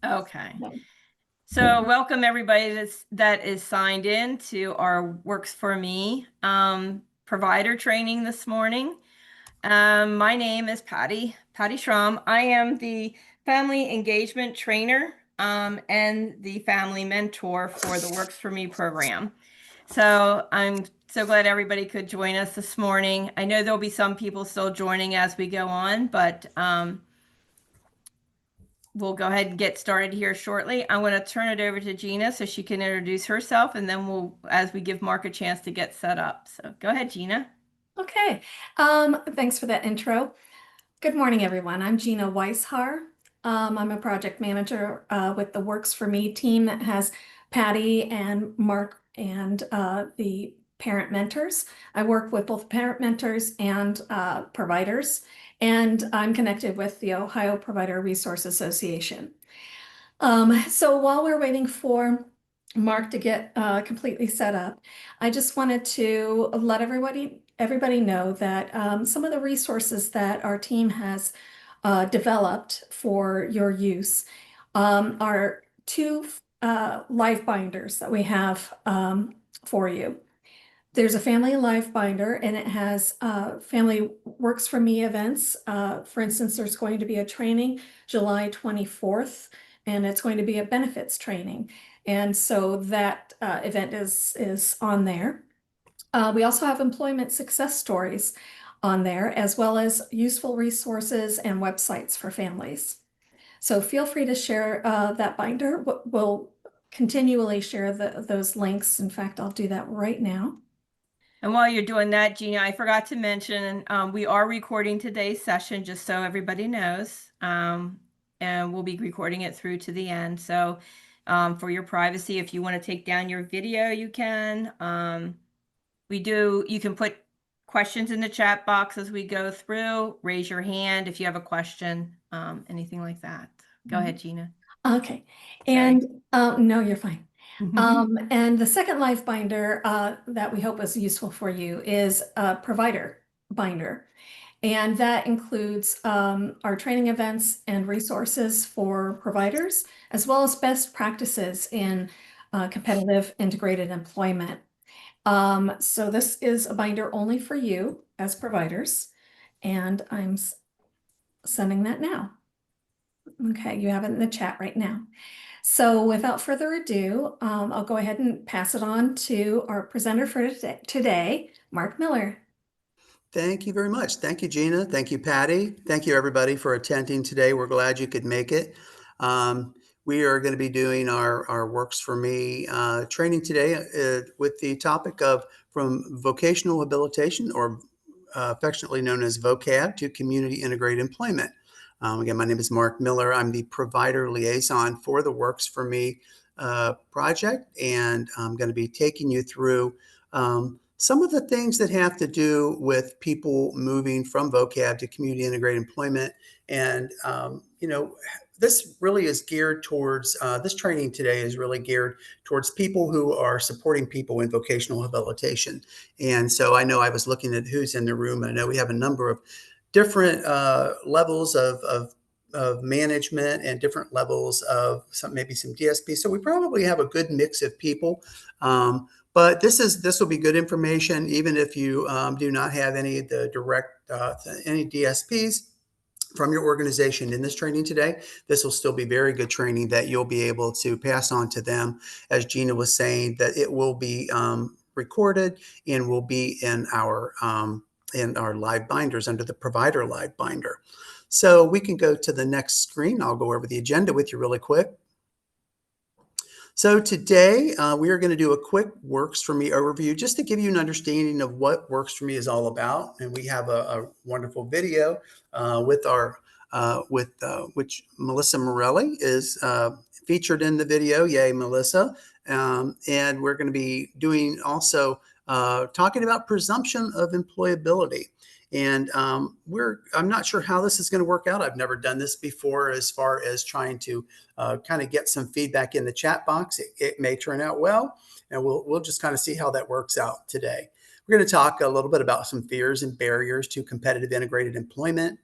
Okay. No. So welcome everybody that is signed in to our Works for Me provider training this morning. My name is Patty Schramm. I am the family engagement trainer and the family mentor for the Works for Me program. So I'm so glad everybody could join us this morning. I know there'll be some people still joining as we go on, but we'll go ahead and get started here shortly. I'm going to turn it over to Gina so she can introduce herself, and then as we give Mark a chance to get set up. So go ahead, Gina. Okay. Thanks for that intro. Good morning, everyone. I'm Gina Weishar. I'm a project manager with the Works for Me team that has Patty and Mark and the parent mentors. I work with both parent mentors and providers, and I'm connected with the Ohio Provider Resource Association. So while we're waiting for Mark to get completely set up, I just wanted to let everybody know that some of the resources that our team has developed for your use are two live binders that we have for you. There's a family live binder, and it has family Works for Me events. For instance, there's going to be a training July 24th, and it's going to be a benefits training. And so that event is on there. We also have employment success stories on there, as well as useful resources and websites for families. So feel free to share that binder. We'll continually share those links. In fact, I'll do that right now. And while you're doing that, Gina, I forgot to mention we are recording today's session, just so everybody knows. And we'll be recording it through to the end. So for your privacy, if you want to take down your video, you can. You can put questions in the chat box as we go through. Raise your hand if you have a question, anything like that. Go ahead, Gina. Okay. And no, you're fine. And the second live binder that we hope is useful for you is a provider binder. And that includes our training events and resources for providers, as well as best practices in competitive integrated employment. So this is a binder only for you as providers, and I'm sending that now. Okay, you have it in the chat right now. So without further ado, I'll go ahead and pass it on to our presenter for today, Mark Miller. Thank you very much. Thank you, Gina. Thank you, Patty. Thank you, everybody, for attending today. We're glad you could make it. We are going to be doing our Works for Me training today with the topic of from vocational habilitation, or affectionately known as VOCAB, to community integrated employment. Again, my name is Mark Miller. I'm the provider liaison for the Works for Me project, and I'm going to be taking you through some of the things that have to do with people moving from VOCAB to community integrated employment. And, this really is geared towards, this training today is really geared towards people who are supporting people in vocational habilitation. And so I know I was looking at who's in the room, and I know we have a number of different levels of management and different levels of maybe some DSP. So we probably have a good mix of people. But this will be good information, even if you do not have any of the direct any DSPs from your organization in this training today. This will still be very good training that you'll be able to pass on to them. As Gina was saying, that it will be recorded and will be in our live binders under the provider live binder. So we can go to the next screen. I'll go over the agenda with you really quick. So today we are going to do a quick Works for Me overview, just to give you an understanding of what Works for Me is all about. And we have a wonderful video with which Melissa Morelli is featured in the video. Yay, Melissa. And we're going to be doing also talking about presumption of employability. And I'm not sure how this is going to work out. I've never done this before, as far as trying to kind of get some feedback in the chat box. It may turn out well, and we'll just kind of see how that works out today. We're going to talk a little bit about some fears and barriers to competitive integrated employment.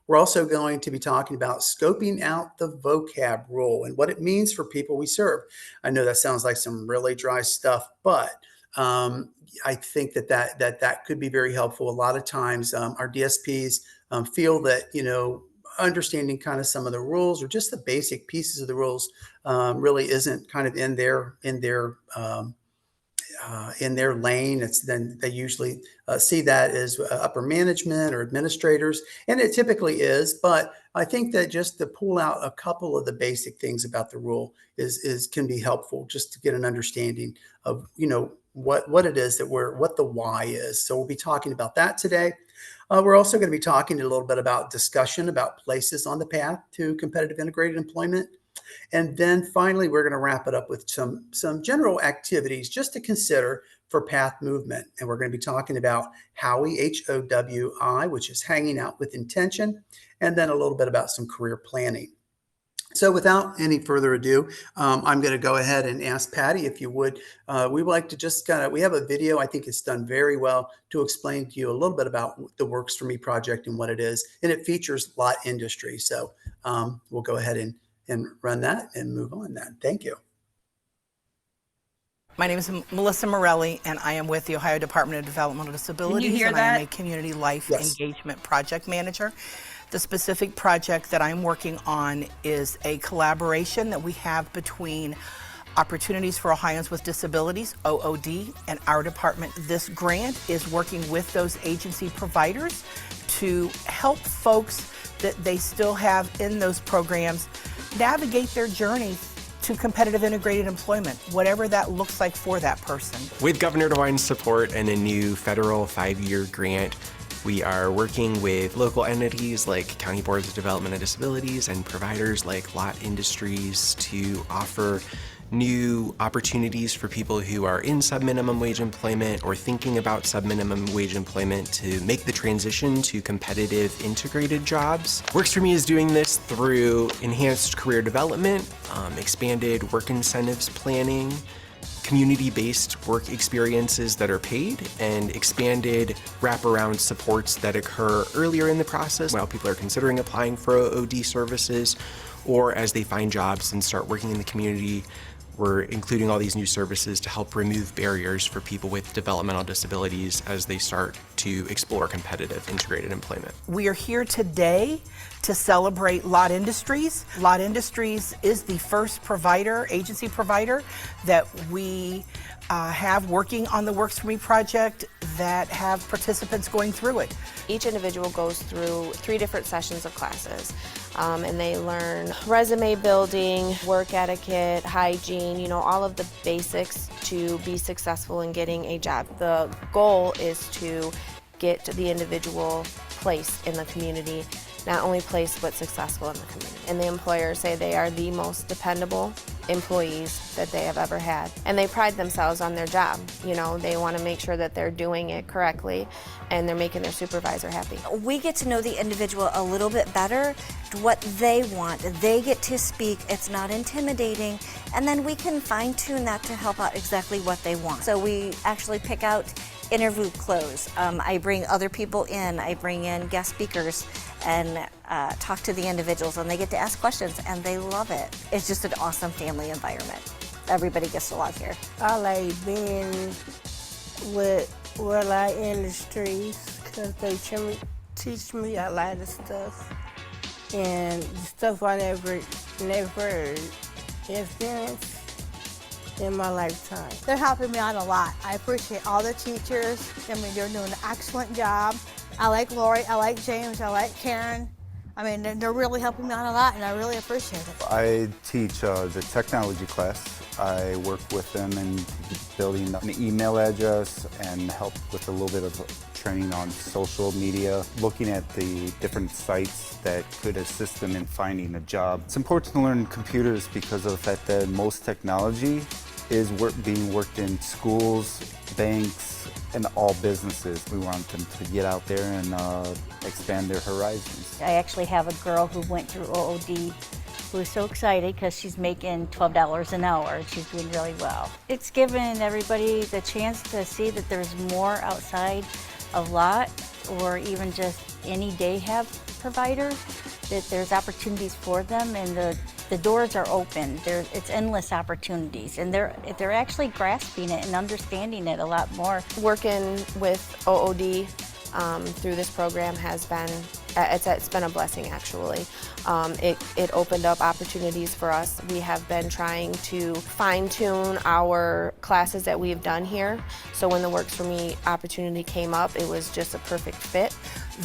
We're also going to be talking about scoping out the vocab rule and what it means for people we serve. I know that sounds like some really dry stuff, but I think that could be very helpful. A lot of times our DSPs feel that, understanding kind of some of the rules or just the basic pieces of the rules really isn't kind of in their lane. It's then they usually see that as upper management or administrators, and it typically is. But I think that just to pull out a couple of the basic things about the rule is can be helpful, just to get an understanding of what it is what the why is. So we'll be talking about that today. We're also going to be talking a little bit about discussion about places on the path to competitive integrated employment. And then finally, we're going to wrap it up with some general activities just to consider for path movement. And we're going to be talking about HOWI, HOWI, which is hanging out with intention, and then a little bit about some career planning. So without any further ado, I'm going to go ahead and ask Patty, if you would, we would like to just we have a video, I think it's done very well, to explain to you a little bit about the Works For Me project and what it is. And it features lot industry. So we'll go ahead and run that and move on then. Thank you. My name is Melissa Morelli, and I am with the Ohio Department of Developmental Disabilities, hear and that? I am a Community Life Yes. Engagement Project Manager. The specific project that I'm working on is a collaboration that we have between Opportunities for Ohioans with Disabilities, OOD, and our department. This grant is working with those agency providers to help folks that they still have in those programs navigate their journey to competitive integrated employment, whatever that looks like for that person. With Governor DeWine's support and a new federal 5-year grant, we are working with local entities like County Boards of Development and Disabilities and providers like Lot Industries to offer new opportunities for people who are in sub-minimum wage employment or thinking about sub-minimum wage employment to make the transition to competitive integrated jobs. Works For Me is doing this through enhanced career development, expanded work incentives planning, community-based work experiences that are paid, and expanded wraparound supports that occur earlier in the process while people are considering applying for OD services or as they find jobs and start working in the community. We're including all these new services to help remove barriers for people with developmental disabilities as they start to explore competitive integrated employment. We are here today to celebrate Lot Industries. Lot Industries is the first agency provider that we have working on the Works For Me project that have participants going through it. Each individual goes through 3 different sessions of classes, and they learn resume building, work etiquette, hygiene, all of the basics to be successful in getting a job. The goal is to get the individual placed in the community, not only placed but successful in the community. And the employers say they are the most dependable employees that they have ever had. And they pride themselves on their job. They want to make sure that they're doing it correctly and they're making their supervisor happy. We get to know the individual a little bit better, what they want. They get to speak, it's not intimidating, and then we can fine-tune that to help out exactly what they want. So we actually pick out interview clothes. I bring other people in, I bring in guest speakers and talk to the individuals, and they get to ask questions and they love it. It's just an awesome family environment. Everybody gets along here. I like being with Lot Industries because they teach me a lot of stuff and stuff I never experienced in my lifetime. They're helping me out a lot. I appreciate all the teachers. They're doing an excellent job. I like Lori, I like James, I like Karen. They're really helping me out a lot, and I really appreciate it. I teach the technology class. I work with them in building an email address and help with a little bit of training on social media, looking at the different sites that could assist them in finding a job. It's important to learn computers because of the fact that most technology is being worked in schools, banks, and all businesses. We want them to get out there and expand their horizons. I actually have a girl who went through OOD who is so excited because she's making $12 an hour and she's doing really well. It's given everybody the chance to see that there's more outside of Lot or even just any day have provider, that there's opportunities for them, and the doors are open. It's endless opportunities, and they're actually grasping it and understanding it a lot more. Working with OOD through this program has been, it's been a blessing actually. It opened up opportunities for us. We have been trying to fine-tune our classes that we've done here. So when the Works For Me opportunity came up, it was just a perfect fit.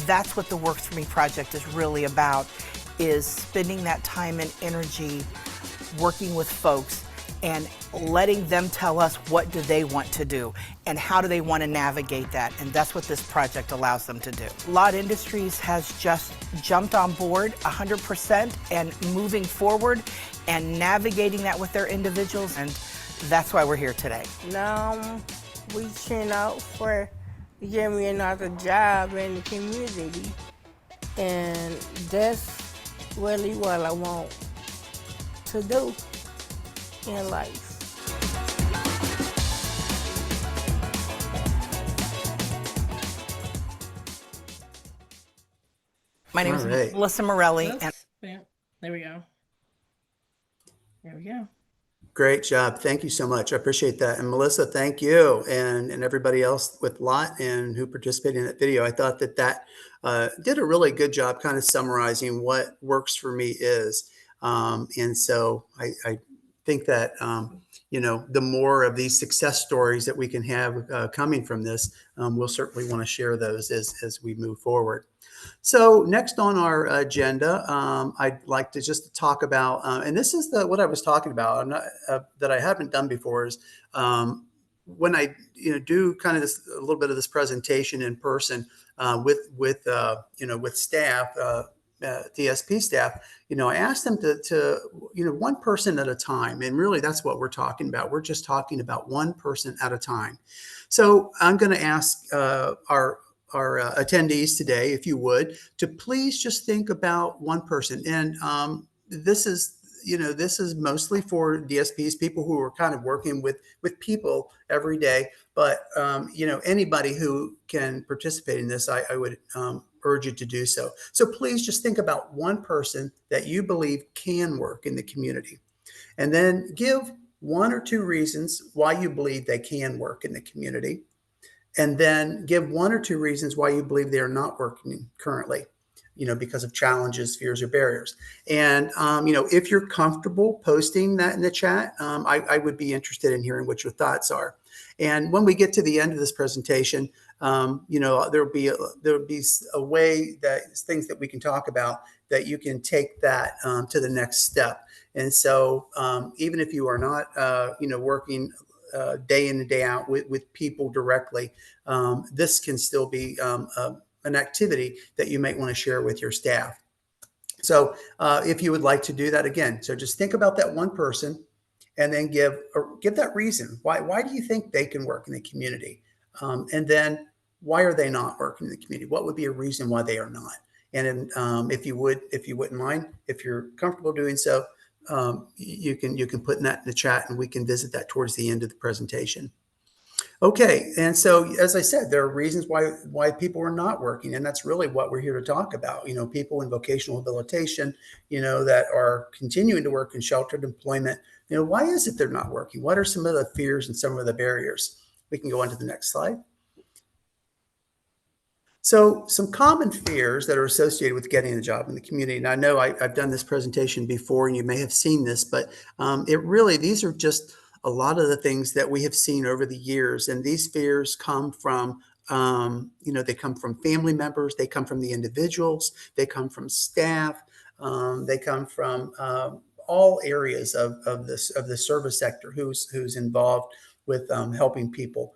That's what the Works For Me project is really about, is spending that time and energy working with folks and letting them tell us what do they want to do and how do they want to navigate that. And that's what this project allows them to do. Lot Industries has just jumped on board 100% and moving forward and navigating that with their individuals, and that's why we're here today. Now I'm reaching out for get me another job in the community, and that's really what I want to do in life. My name All is right. Melissa Morelli, and Yeah, there we go. There we go. Great job. Thank you so much. I appreciate that. And Melissa, thank you. And everybody else with Lot and who participated in that video. I thought that did a really good job kind of summarizing what Works For Me is. And so I think that, you know, the more of these success stories that we can have coming from this, we'll certainly want to share those as we move forward. So next on our agenda, I'd like to just talk about, and this is what I was talking about. I'm not that I haven't done before is when I do kind of this a little bit of this presentation in person with staff, DSP staff. I asked them to one person at a time, and really that's what we're talking about. We're just talking about one person at a time. So I'm going to ask our attendees today, if you would, to please just think about one person. And this is mostly for DSPs, people who are kind of working with people every day. But anybody who can participate in this, I would urge you to do so. So please just think about one person that you believe can work in the community, and then give one or two reasons why you believe they can work in the community. And then give one or two reasons why you believe they are not working currently, because of challenges, fears, or barriers. And, if you're comfortable posting that in the chat, I would be interested in hearing what your thoughts are. And when we get to the end of this presentation, there'll be a way that things that we can talk about that you can take that to the next step. And so even if you are not, working day in and day out with people directly, this can still be an activity that you might want to share with your staff. So if you would like to do that again, so just think about that one person and then give that reason. Why do you think they can work in the community? And then why are they not working in the community? What would be a reason why they are not? And if you wouldn't mind, if you're comfortable doing so, you can put that in the chat and we can visit that towards the end of the presentation. Okay, and so as I said, there are reasons why people are not working, and that's really what we're here to talk about. People in vocational habilitation, that are continuing to work in sheltered employment. Why is it they're not working? What are some of the fears and some of the barriers? We can go on to the next slide. So some common fears that are associated with getting a job in the community. And I know I've done this presentation before and you may have seen this, but these are just a lot of the things that we have seen over the years. And these fears come from, they come from family members, they come from the individuals, they come from staff, they come from all areas of the service sector who's involved with helping people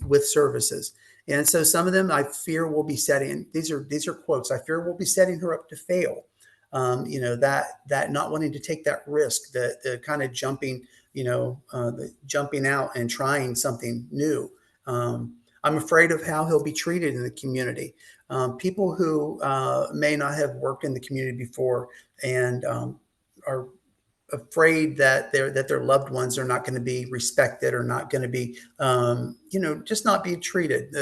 with services. And so some of them I fear will be setting, these are quotes, I fear will be setting her up to fail. That not wanting to take that risk, the kind of jumping, the jumping out and trying something new. I'm afraid of how he'll be treated in the community. People who may not have worked in the community before and are afraid that their loved ones are not going to be respected or not going to be, just not be treated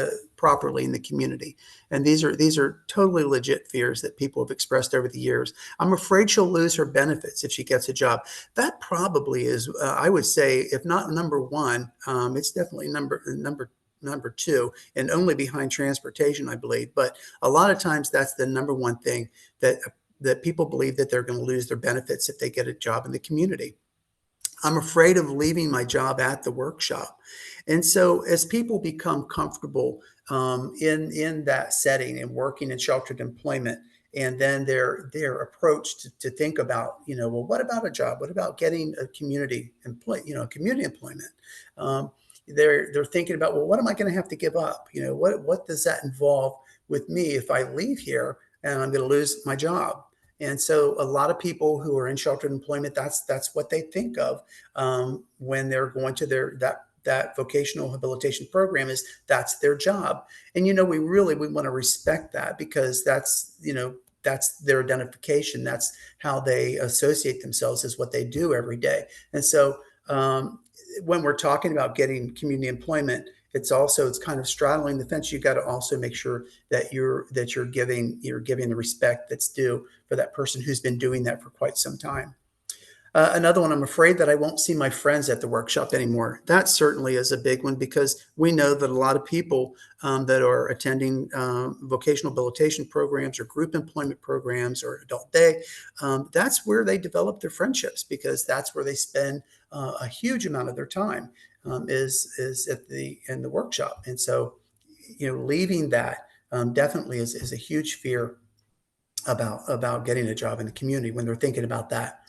properly in the community. And these are totally legit fears that people have expressed over the years. I'm afraid she'll lose her benefits if she gets a job. That probably is, I would say, if not number one, it's definitely number two, and only behind transportation, I believe. But a lot of times that's the number one thing that people believe, that they're going to lose their benefits if they get a job in the community. I'm afraid of leaving my job at the workshop. And so as people become comfortable in that setting and working in sheltered employment, and then their approach to think about, well, what about a job? What about getting a community employment? They're thinking about, well, what am I going to have to give up? What does that involve with me if I leave here and I'm going to lose my job? And so a lot of people who are in sheltered employment, that's what they think of when they're going to that vocational habilitation program, is that's their job. And we want to respect that, because that's their identification. That's how they associate themselves, as what they do every day. And so when we're talking about getting community employment, it's kind of straddling the fence. You got to also make sure that you're giving the respect that's due for that person who's been doing that for quite some time. Another one, I'm afraid that I won't see my friends at the workshop anymore. That certainly is a big one, because we know that a lot of people that are attending vocational habilitation programs or group employment programs or adult day, that's where they develop their friendships, because that's where they spend a huge amount of their time is in the workshop. And so, leaving that definitely is a huge fear about getting a job in the community when they're thinking about that.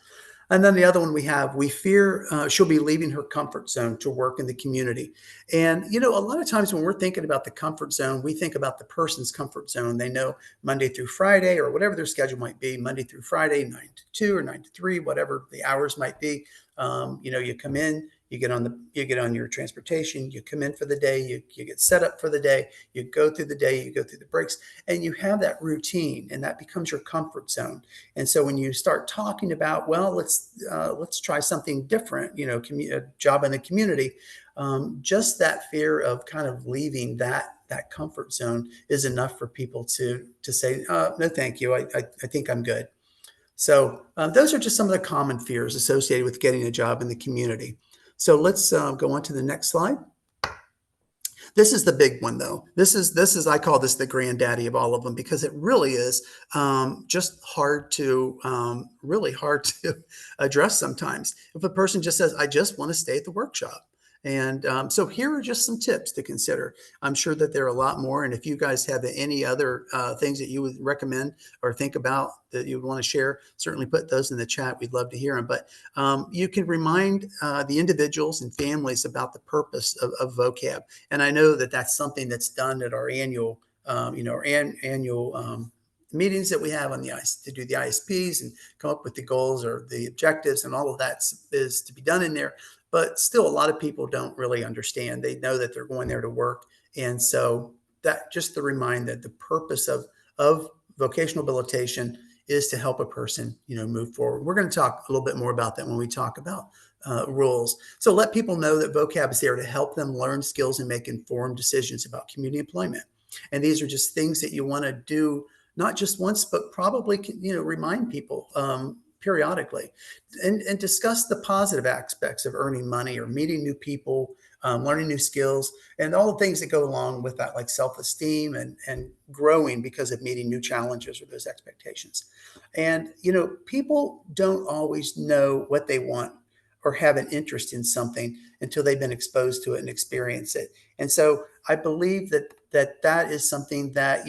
And then the other one we fear she'll be leaving her comfort zone to work in the community. And, a lot of times when we're thinking about the comfort zone, we think about the person's comfort zone. They know Monday through Friday, or whatever their schedule might be, Monday through Friday, 9 to 2 or 9 to 3, whatever the hours might be. You come in, you get on your transportation, you come in for the day, you get set up for the day, you go through the day, you go through the breaks, and you have that routine, and that becomes your comfort zone. And so when you start talking about, well, let's try something different, a job in the community, just that fear of kind of leaving that comfort zone is enough for people to say, no, thank you. I think I'm good. So those are just some of the common fears associated with getting a job in the community. So let's go on to the next slide. This is the big one, though. This is I call this the granddaddy of all of them, because it really is just really hard to address sometimes. If a person just says, I just want to stay at the workshop. And so here are just some tips to consider. I'm sure that there are a lot more. And if you guys have any other things that you would recommend or think about that you would want to share, certainly put those in the chat. We'd love to hear them. But you can remind the individuals and families about the purpose of vocab. And I know that that's something that's done at our annual, annual meetings that we have on to do the ISPs and come up with the goals or the objectives, and all of that is to be done in there. But still, a lot of people don't really understand. They know that they're going there to work. And so that just to remind that the purpose of vocational habilitation is to help a person, move forward. We're going to talk a little bit more about that when we talk about rules. So let people know that vocab is there to help them learn skills and make informed decisions about community employment. And these are just things that you want to do, not just once, but probably, remind people periodically, and discuss the positive aspects of earning money or meeting new people, learning new skills, and all the things that go along with that, like self-esteem and growing because of meeting new challenges or those expectations. And, people don't always know what they want or have an interest in something until they've been exposed to it and experience it. And so I believe that is something that,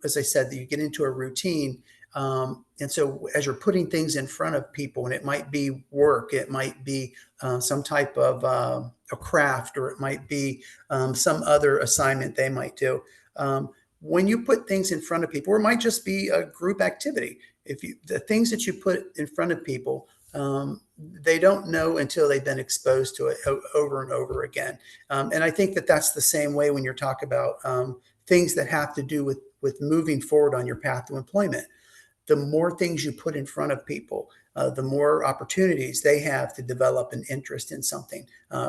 as I said, that you get into a routine. And so as you're putting things in front of people, and it might be work, it might be some type of a craft, or it might be some other assignment they might do. When you put things in front of people, or it might just be a group activity, the things that you put in front of people, they don't know until they've been exposed to it over and over again. And I think that that's the same way when you're talking about things that have to do with moving forward on your path to employment. The more things you put in front of people, the more opportunities they have to develop an interest in something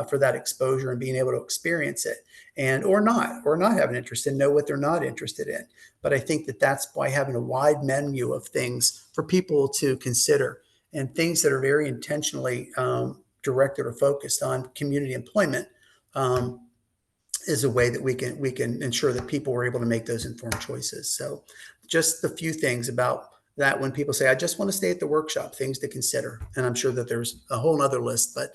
for that exposure and being able to experience it, and or not have an interest and know what they're not interested in. But I think that that's why having a wide menu of things for people to consider, and things that are very intentionally directed or focused on community employment, is a way that we can ensure that people are able to make those informed choices. So just a few things about that when people say, I just want to stay at the workshop, things to consider. And I'm sure that there's a whole other list, but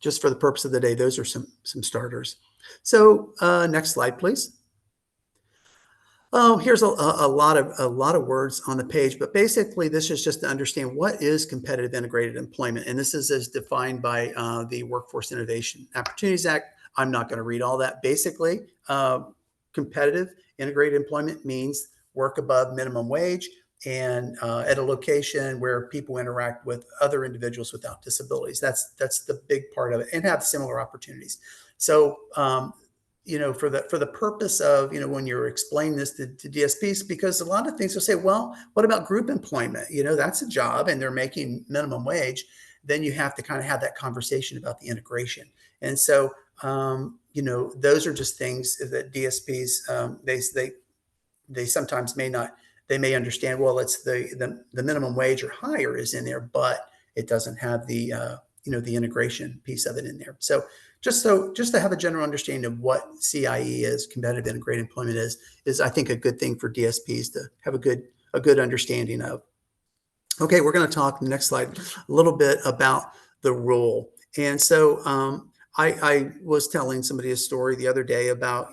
just for the purpose of the day, those are some starters. So next slide, please. Oh, here's a lot of words on the page, but basically this is just to understand what is competitive integrated employment. And this is as defined by the Workforce Innovation Opportunities Act. I'm not going to read all that. Basically, competitive integrated employment means work above minimum wage and at a location where people interact with other individuals without disabilities. That's the big part of it, and have similar opportunities. So for the purpose of, when you're explaining this to DSPs, because a lot of things will say, well, what about group employment? That's a job and they're making minimum wage. Then you have to kind of have that conversation about the integration. And so, those are just things that DSPs, they sometimes they may understand, well, it's the minimum wage or higher is in there, but it doesn't have the, the integration piece of it in there. So just to have a general understanding of what CIE is, competitive integrated employment is I think a good thing for DSPs to have a good understanding of. Okay, we're going to talk next slide a little bit about the rule. And so I was telling somebody a story the other day about,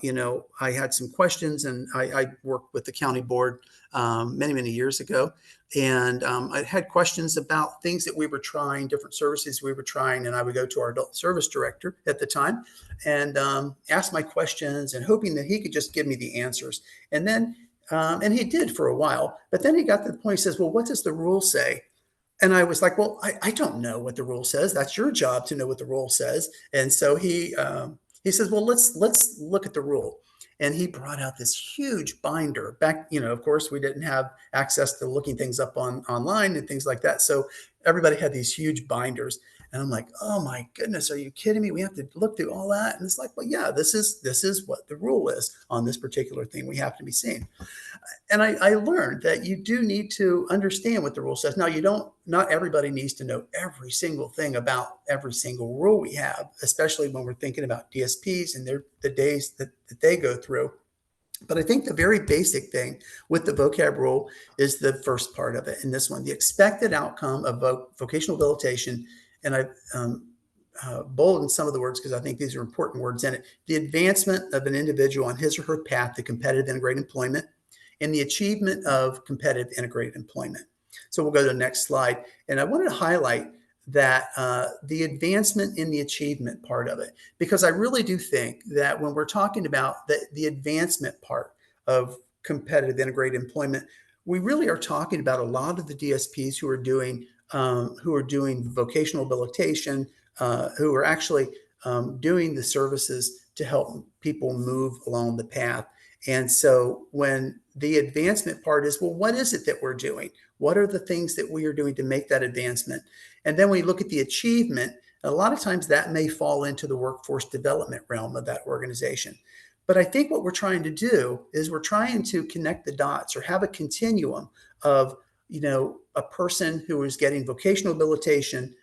I had some questions, and I worked with the county board many years ago. And I had questions about things that we were trying, different services we were trying. And I would go to our adult service director at the time and ask my questions and hoping that he could just give me the answers. And then, and he did for a while, but then he got to the point, he says, well, what does the rule say? And I was like, well, I don't know what the rule says. That's your job to know what the rule says. And so he says, well, let's look at the rule. And he brought out this huge binder back. Of course, we didn't have access to looking things up online and things like that. So everybody had these huge binders. And I'm like, oh my goodness, are you kidding me? We have to look through all that. And it's like, well, yeah, this is what the rule is on this particular thing we have to be seeing. And I learned that you do need to understand what the rule says. Now, not everybody needs to know every single thing about every single rule we have, especially when we're thinking about DSPs and the days that they go through. But I think the very basic thing with the vocab rule is the first part of it. And this one, the expected outcome of vocational habilitation. And I've bolded some of the words because I think these are important words in it. The advancement of an individual on his or her path to competitive integrated employment, and the achievement of competitive integrated employment. So we'll go to the next slide. And I wanted to highlight that the advancement in the achievement part of it, because I really do think that when we're talking about the advancement part of competitive integrated employment, we really are talking about a lot of the DSPs who are doing vocational habilitation, who are actually doing the services to help people move along the path. And so when the advancement part is, well, what is it that we're doing? What are the things that we are doing to make that advancement? And then we look at the achievement. A lot of times that may fall into the workforce development realm of that organization. But I think what we're trying to do is we're trying to connect the dots or have a continuum of, a person who is getting vocational habilitation,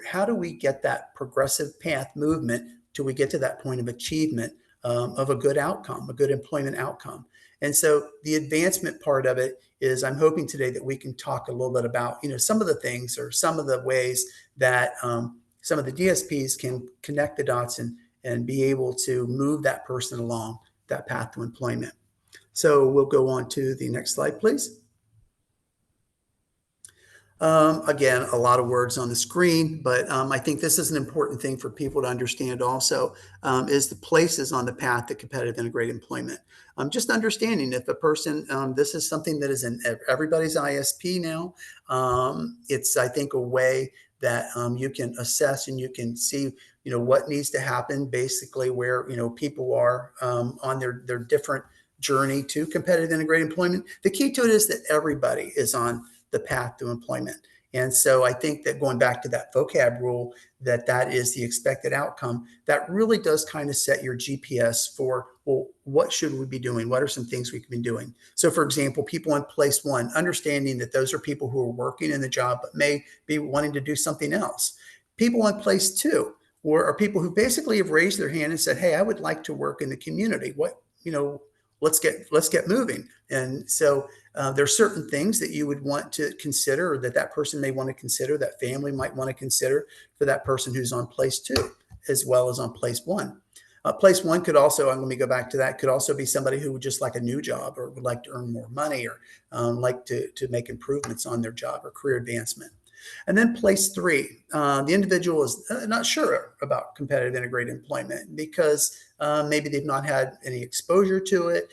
how do we get that progressive path movement till we get to that point of achievement of a good outcome, a good employment outcome. And so the advancement part of it is, I'm hoping today that we can talk a little bit about, some of the things or some of the ways that some of the DSPs can connect the dots and be able to move that person along that path to employment. So we'll go on to the next slide, please. Again, a lot of words on the screen, but I think this is an important thing for people to understand also, is the places on the path to competitive integrated employment. Just understanding if a person, this is something that is in everybody's ISP now. It's, I think, a way that you can assess and you can see, what needs to happen, basically where, people are on their different journey to competitive integrated employment. The key to it is that everybody is on the path to employment. And so I think that going back to that vocab rule, that is the expected outcome, that really does kind of set your GPS for, well, what should we be doing? What are some things we can be doing? So for example, people in place one, understanding that those are people who are working in the job, but may be wanting to do something else. People in place two are people who basically have raised their hand and said, hey, I would like to work in the community. Let's get moving. And so there are certain things that you would want to consider, or that person may want to consider, that family might want to consider for that person who's on place two, as well as on place one. Place one could also, and let me go back to that, could also be somebody who would just like a new job, or would like to earn more money, or like to make improvements on their job or career advancement. And then place three, the individual is not sure about competitive integrated employment because maybe they've not had any exposure to it.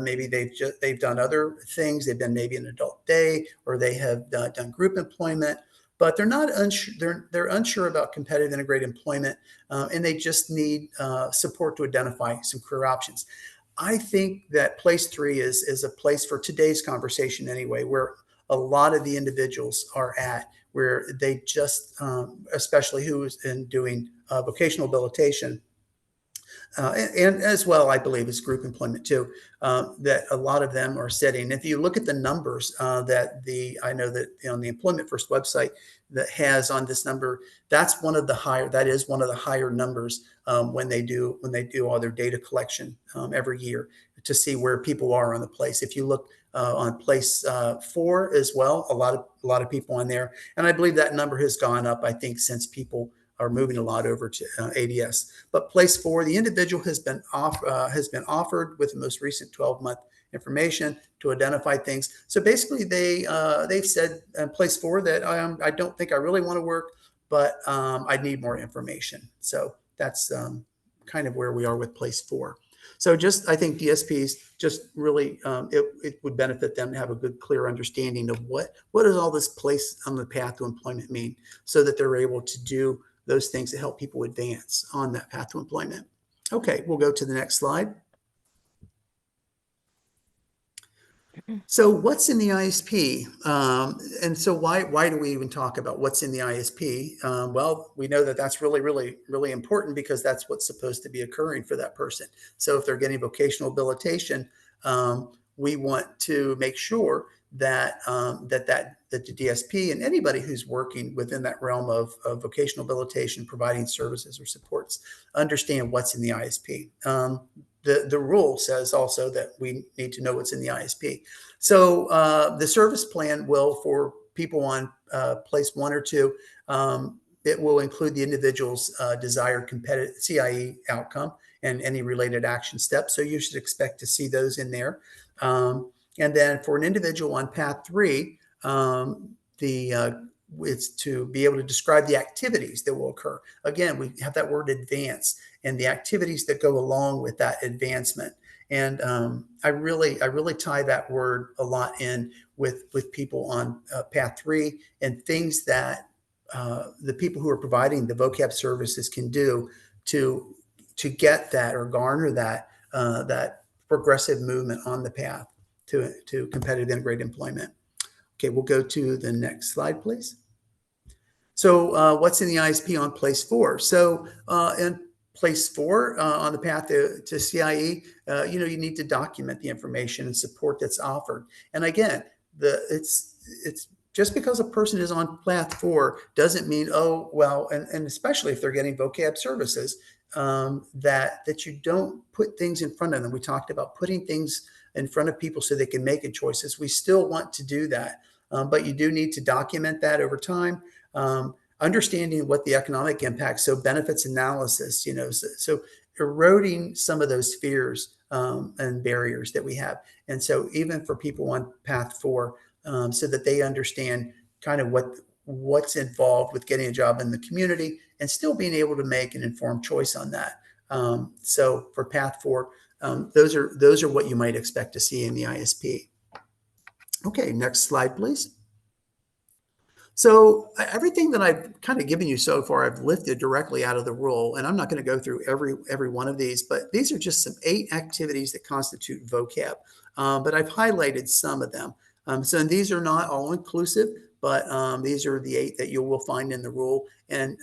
Maybe they've done other things. They've been maybe an adult day, or they have done group employment, but they're not unsure. They're unsure about competitive integrated employment, and they just need support to identify some career options. I think that place three is a place for today's conversation anyway, where a lot of the individuals are at, where they just, especially who is in doing vocational habilitation, and as well, I believe, is group employment too, that a lot of them are setting. If you look at the numbers I know that on the Employment First website that has on this number, that is one of the higher numbers when they do all their data collection every year to see where people are on the place. If you look on place 4 as well, a lot of people on there, and I believe that number has gone up, I think, since people are moving a lot over to ADS. But place 4, the individual has been offered with the most recent 12-month information to identify things. So basically, they've said in place 4 that I don't think I really want to work, but I need more information. So that's kind of where we are with place 4. So I think DSPs just really, it would benefit them to have a good, clear understanding of what does all this place on the path to employment mean, so that they're able to do those things that help people advance on that path to employment. Okay, we'll go to the next slide. So what's in the ISP? And so why do we even talk about what's in the ISP? Well, we know that that's really, really, really important because that's what's supposed to be occurring for that person. So if they're getting vocational habilitation, we want to make sure that that the DSP and anybody who's working within that realm of vocational habilitation, providing services or supports, understand what's in the ISP. The rule says also that we need to know what's in the ISP. So the service plan will, for people on place 1 or 2, it will include the individual's desired competitive CIE outcome and any related action steps. So you should expect to see those in there. And then for an individual on path 3, it's to be able to describe the activities that will occur. Again, we have that word advance and the activities that go along with that advancement. And I really tie that word a lot in with people on path 3 and things that the people who are providing the vocab services can do to get that or garner that that progressive movement on the path to competitive integrated employment. Okay, we'll go to the next slide, please. So what's in the ISP on place 4? So in place 4 on the path to CIE, you need to document the information and support that's offered. And again, it's just because a person is on path 4 doesn't mean, oh, well, and especially if they're getting vocab services, that you don't put things in front of them. We talked about putting things in front of people so they can make choices. We still want to do that, but you do need to document that over time. Understanding what the economic impact, so benefits analysis, so eroding some of those fears and barriers that we have. And so even for people on path 4, so that they understand kind of what's involved with getting a job in the community and still being able to make an informed choice on that. So for path 4, those are what you might expect to see in the ISP. Okay, next slide, please. So everything that I've kind of given you so far, I've lifted directly out of the rule, and I'm not going to go through every one of these, but these are just some 8 activities that constitute vocab. But I've highlighted some of them. So and these are not all inclusive, but these are the 8 that you will find in the rule. And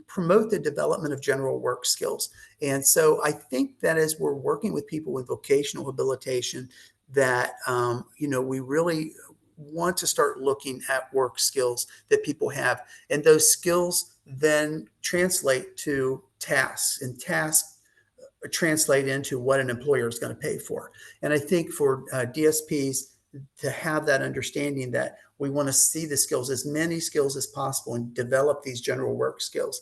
promote the development of general work skills. And so I think that as we're working with people with vocational habilitation, that we really want to start looking at work skills that people have, and those skills then translate to tasks, and tasks translate into what an employer is going to pay for. And I think for DSPs to have that understanding that we want to see the skills, as many skills as possible, and develop these general work skills.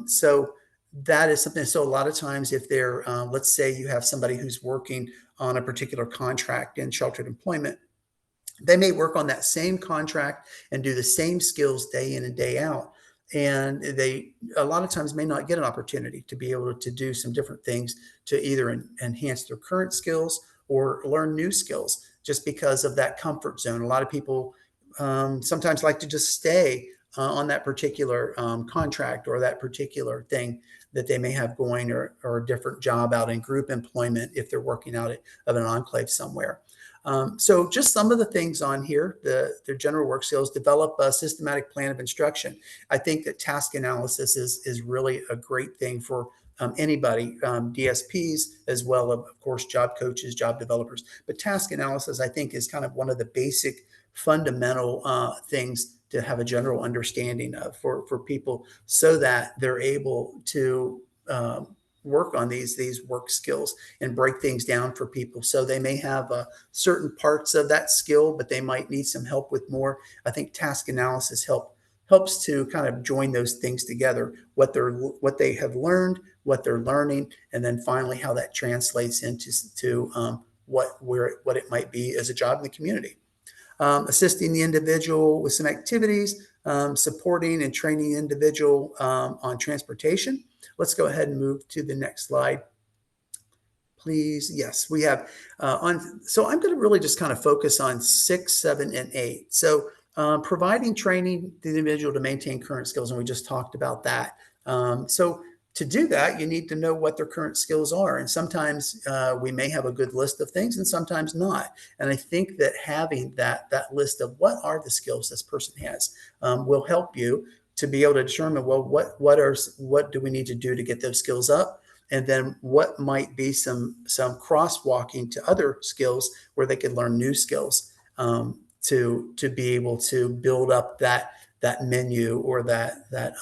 So that is something. So a lot of times if they're, let's say you have somebody who's working on a particular contract in sheltered employment, they may work on that same contract and do the same skills day in and day out. And they a lot of times may not get an opportunity to be able to do some different things to either enhance their current skills or learn new skills, just because of that comfort zone. A lot of people sometimes like to just stay on that particular contract or that particular thing that they may have going, or a different job out in group employment if they're working out of an enclave somewhere. So just some of the things on here, the general work skills: develop a systematic plan of instruction. I think that task analysis is really a great thing for anybody, DSPs, as well of course, job coaches, job developers. But task analysis, I think, is kind of one of the basic fundamental things to have a general understanding of for people, so that they're able to work on these work skills and break things down for people. So they may have certain parts of that skill, but they might need some help with more. I think task analysis helps to kind of join those things together, what they have learned, what they're learning, and then finally how that translates into what it might be as a job in the community. Assisting the individual with some activities, supporting and training the individual on transportation. Let's go ahead and move to the next slide, please. Yes, we have so I'm going to really just kind of focus on 6, 7, and 8. So providing training to the individual to maintain current skills, and we just talked about that. So to do that, you need to know what their current skills are. And sometimes we may have a good list of things and sometimes not. And I think that having that list of what are the skills this person has will help you to be able to determine, well, what do we need to do to get those skills up? And then what might be some crosswalking to other skills where they could learn new skills to be able to build up that menu, or that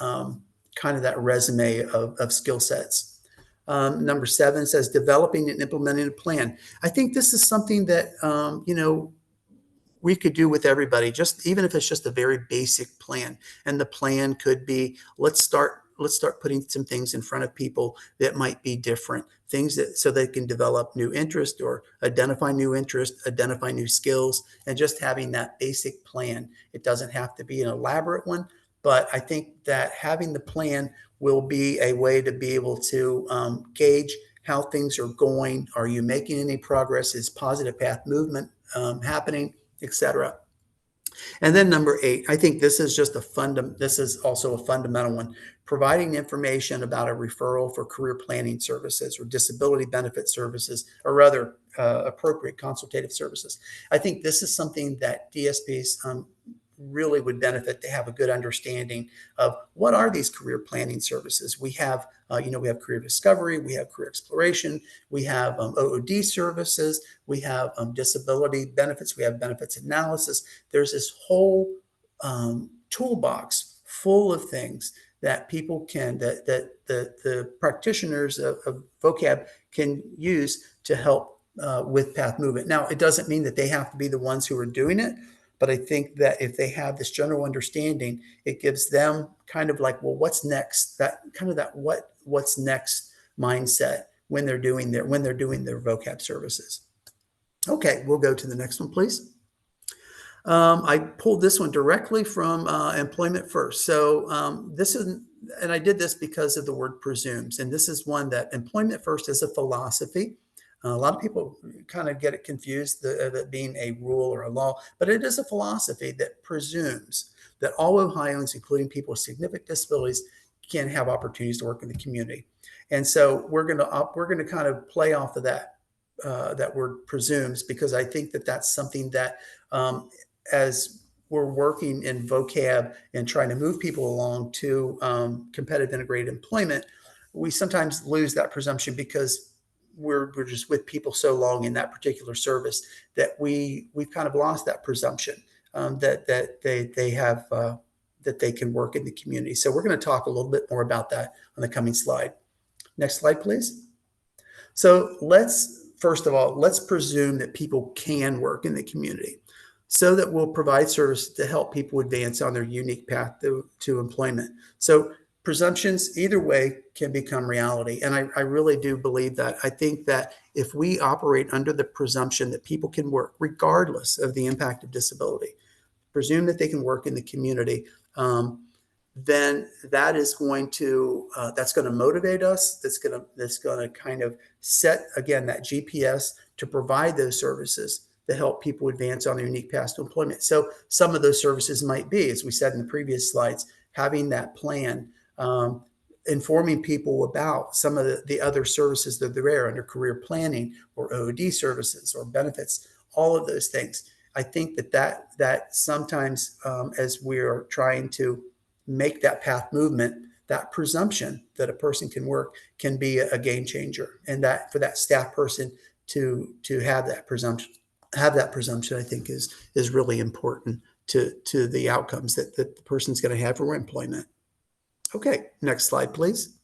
kind of that resume of skill sets. Number 7 says developing and implementing a plan. I think this is something that we could do with everybody, just even if it's just a very basic plan. And the plan could be, let's start putting some things in front of people that might be different things, that so they can develop new interest or identify new interest, identify new skills, and just having that basic plan. It doesn't have to be an elaborate one, but I think that having the plan will be a way to be able to gauge how things are going. Are you making any progress? Is positive path movement happening, etc. And then number 8, I think this is just this is also a fundamental one: providing information about a referral for career planning services or disability benefit services, or other appropriate consultative services. I think this is something that DSPs really would benefit to have a good understanding of. What are these career planning services? We have, we have career discovery, we have career exploration, we have OOD services, we have disability benefits, we have benefits analysis. There's this whole toolbox full of things that people can, that the practitioners of vocab can use to help with path movement. Now, it doesn't mean that they have to be the ones who are doing it, but I think that if they have this general understanding, it gives them kind of like, well, what's next? That kind of what's next mindset when they're doing their vocab services. Okay, we'll go to the next one, please. I pulled this one directly from Employment First. So this is, and I did this because of the word presumes, and this is one that Employment First is a philosophy. A lot of people kind of get it confused, of it being a rule or a law, but it is a philosophy that presumes that all Ohioans, including people with significant disabilities, can have opportunities to work in the community. And so we're going to kind of play off of that word presumes, because I think that that's something that as we're working in vocab and trying to move people along to competitive integrated employment, we sometimes lose that presumption because we're just with people so long in that particular service that we've kind of lost that presumption that they have that they can work in the community. So we're going to talk a little bit more about that on the coming slide. Next slide, please. So first of all, let's presume that people can work in the community so that we'll provide services to help people advance on their unique path to employment. So presumptions either way can become reality. And I really do believe that. I think that if we operate under the presumption that people can work regardless of the impact of disability, presume that they can work in the community, then that is going to that's going to motivate us. That's going to kind of set again that GPS to provide those services to help people advance on their unique path to employment. So some of those services might be, as we said in the previous slides, having that plan, informing people about some of the other services that are there under career planning or OOD services or benefits, all of those things. I think that sometimes as we're trying to make that path movement, that presumption that a person can work can be a game changer. And that for that staff person to have that presumption, I think is really important to the outcomes that the person's going to have for employment. Okay, next slide, please.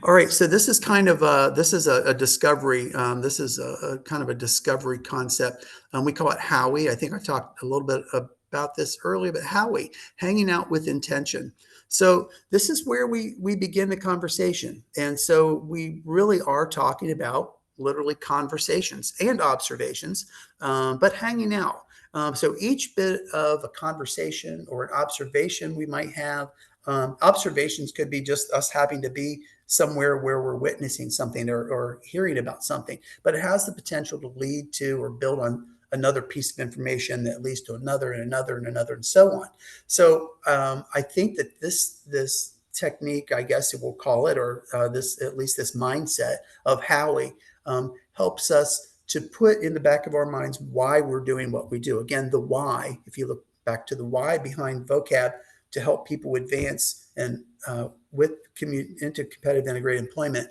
All right, so this is kind of a discovery. This is a kind of a discovery concept. We call it Howie. I think I talked a little bit about this earlier, but Howie, hanging out with intention. So this is where we begin the conversation. And so we really are talking about literally conversations and observations, but hanging out. So each bit of a conversation or an observation we might have, observations could be just us having to be somewhere where we're witnessing something or hearing about something, but it has the potential to lead to or build on another piece of information that leads to another and another and another and so on. So I think that this technique, I guess we'll call it, or at least this mindset of Howie helps us to put in the back of our minds why we're doing what we do. Again, the why, if you look back to the why behind vocab, to help people advance and into competitive integrated employment,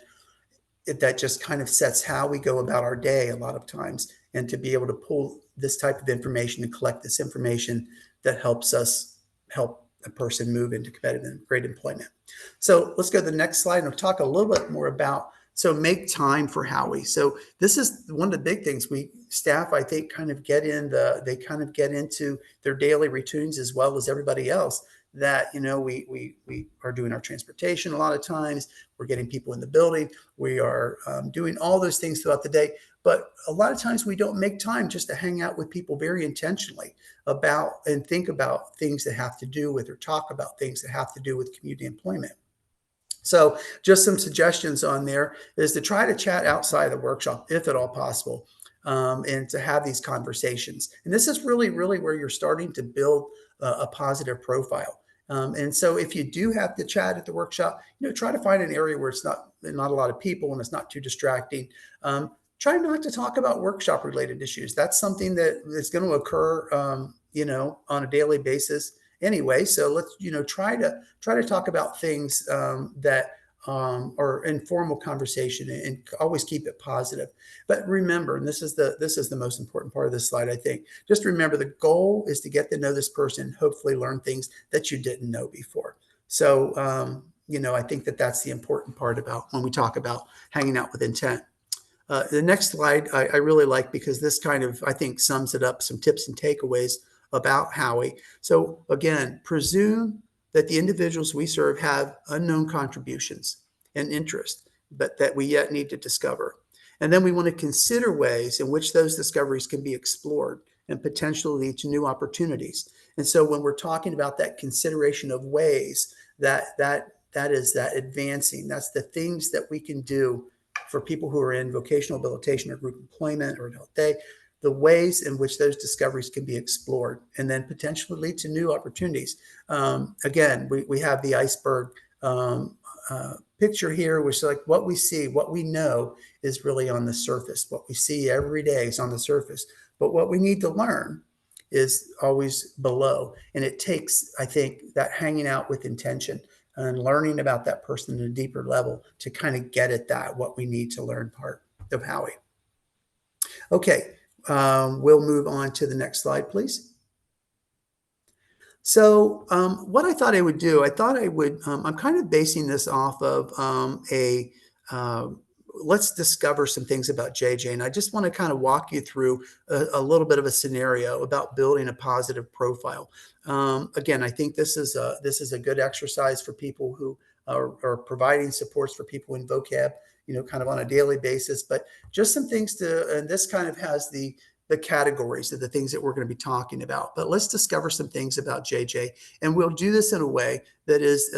that just kind of sets how we go about our day a lot of times, and to be able to pull this type of information and collect this information that helps us help a person move into competitive integrated employment. So let's go to the next slide and we'll talk a little bit more about, so make time for Howie. So this is one of the big things staff, I think, kind of get into their daily routines as well as everybody else, that, we are doing our transportation a lot of times, we're getting people in the building, we are doing all those things throughout the day. But a lot of times we don't make time just to hang out with people very intentionally about and think about things that have to do with, or talk about things that have to do with community employment. So just some suggestions on there is to try to chat outside the workshop, if at all possible, and to have these conversations. And this is really, really where you're starting to build a positive profile. And so if you do have to chat at the workshop, try to find an area where it's not a lot of people and it's not too distracting. Try not to talk about workshop related issues. That's something that is going to occur, on a daily basis anyway. So let's, try to talk about things that are informal conversation, and always keep it positive. But remember, and this is the most important part of this slide, I think, just remember the goal is to get to know this person, hopefully learn things that you didn't know before. So, I think that's the important part about when we talk about hanging out with intent. The next slide I really like, because this kind of, I think, sums it up, some tips and takeaways about Howie. So again, presume that the individuals we serve have unknown contributions and interest, but that we yet need to discover. And then we want to consider ways in which those discoveries can be explored and potentially lead to new opportunities. And so when we're talking about that consideration of ways, that is that advancing, that's the things that we can do for people who are in vocational habilitation or group employment or adult day, the ways in which those discoveries can be explored and then potentially lead to new opportunities. Again, we have the iceberg picture here, which is like what we see, what we know is really on the surface. What we see every day is on the surface. But what we need to learn is always below. And it takes, I think, that hanging out with intention and learning about that person at a deeper level to kind of get at that, what we need to learn part of Howie. Okay, we'll move on to the next slide, please. So what I thought I would do, I'm kind of basing this off of let's discover some things about JJ. And I just want to kind of walk you through a little bit of a scenario about building a positive profile. Again, I think this is a good exercise for people who are providing supports for people in vocab, kind of on a daily basis, but just some things and this kind of has the categories of the things that we're going to be talking about. But let's discover some things about JJ. And we'll do this in a way that is